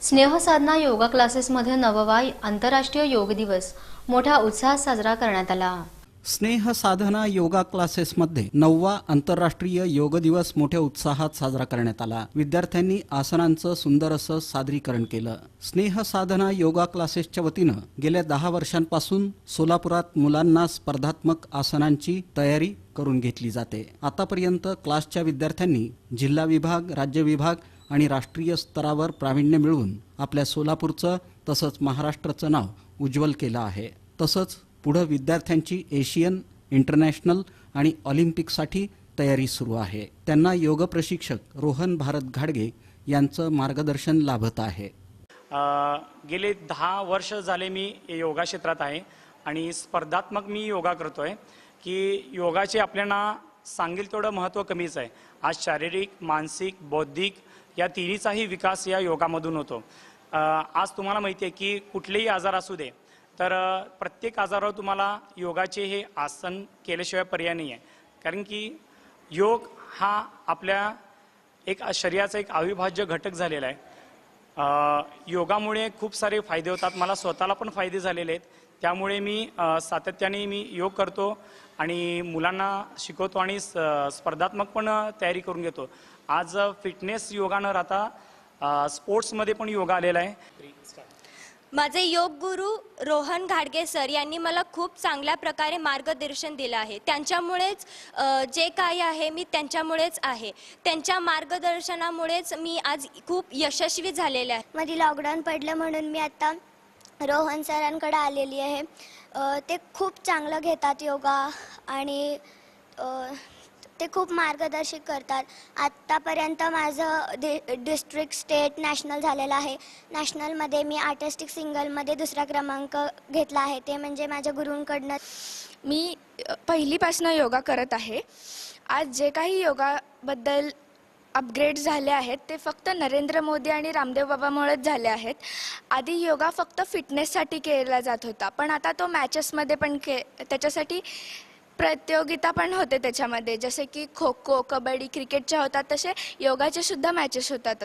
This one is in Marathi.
स्नेहसाधना योगा क्लासेसमध्ये नववा आंतरराष्ट्रीय योग दिवस मोठ्या उत्साहात साजरा करण्यात आला। स्नेह साधना योगा क्लासेसमध्ये 9वा आंतरराष्ट्रीय योग दिवस मोठ्या उत्साहात साजरा करण्यात आला। विद्यार्थ्यांनी आसनांचं सुंदर असं सादरीकरण केलं। स्नेह साधना योगा क्लासेसच्या वतीनं गेल्या 10 वर्षांपासून सोलापुरात मुलांना स्पर्धात्मक आसनांची तयारी करून घेतली जाते। आतापर्यंत क्लासच्या विद्यार्थ्यांनी जिल्हा विभाग, राज्य विभाग आणि राष्ट्रीय स्तरावर प्रावीण्य मिळवून आपल्या सोलापूरचं तसंच महाराष्ट्राचं नाव उज्ज्वल केलं आहे। तसंच पुढे विद्यार्थ्यांची एशियन, इंटरनॅशनल आणि ऑलिम्पिकसाठी तयारी सुरू आहे। त्यांना योग प्रशिक्षक रोहन भारत घाडगे यांचं मार्गदर्शन लाभत आहे। गेले 10 वर्ष झाले मी योगा क्षेत्रात आहे आणि स्पर्धात्मक मी योगा करतोय की योगाचे आपल्याला सांगेल तेवढं महत्त्व कमीच आहे। आज शारीरिक, मानसिक, बौद्धिक या तिन्हीचाही विकास या योगामधून होतो। आज तुम्हाला माहिती आहे की कुठलेही आजार असू दे तर प्रत्येक आजारावर तुम्हाला योगाचे हे आसन केल्याशिवाय पर्याय नाही आहे। कारण की योग हा आपल्या एक शरीराचा एक अविभाज्य घटक झालेला आहे। योगामुळे खूप सारे फायदे होतात, मला स्वतःला पण फायदे झालेले आहेत। त्यामुळे मी सातत्याने योग करतो आणि मुलांना शिकवतो आणि स्पर्धात्मक पण तयारी करून घेतो। आज फिटनेस योगा न राहता स्पोर्ट्समध्ये पण योगा आलेला आहे। माझे योग गुरु रोहन घाडगे सर यांनी मला खूप चांगल्या प्रकारे मार्गदर्शन दिलं आहे। त्यांच्यामुळेच जे काही आहे मी त्यांच्यामुळेच आहे। त्यांच्या मार्गदर्शनामुळेच मी आज खूप यशस्वी झालेले आहे। मध्ये लॉकडाऊन पडलं म्हणून मी आता रोहन सरांकडे आलेली आहे। ते खूप चांगलं घेतात योगा आणि ते खूप मार्गदर्शन करतात। आत्तापर्यंत माझं डिस्ट्रिक्ट, स्टेट, नॅशनल झालेलं आहे। नॅशनलमध्ये मी आर्टिस्टिक सिंगलमध्ये 2रा क्रमांक घेतला आहे। ते म्हणजे माझ्या गुरूंकडनं। मी पहिलीपासून योगा करत आहे। आज जे काही योगाबद्दल अपग्रेड झाले आहेत ते फक्त नरेंद्र मोदी आणि रामदेव बाबामुळेच झाले आहेत। आधी योगा फक्त फिटनेससाठी केला जात होता, पण आता तो मॅचेसमध्ये पण त्याच्यासाठी प्रतियोगिता पण होते। त्याच्यामध्ये जसे की खो खो, कबड्डी, क्रिकेटच्या होतात तसे योगाचे सुद्धा मॅचेस होतात।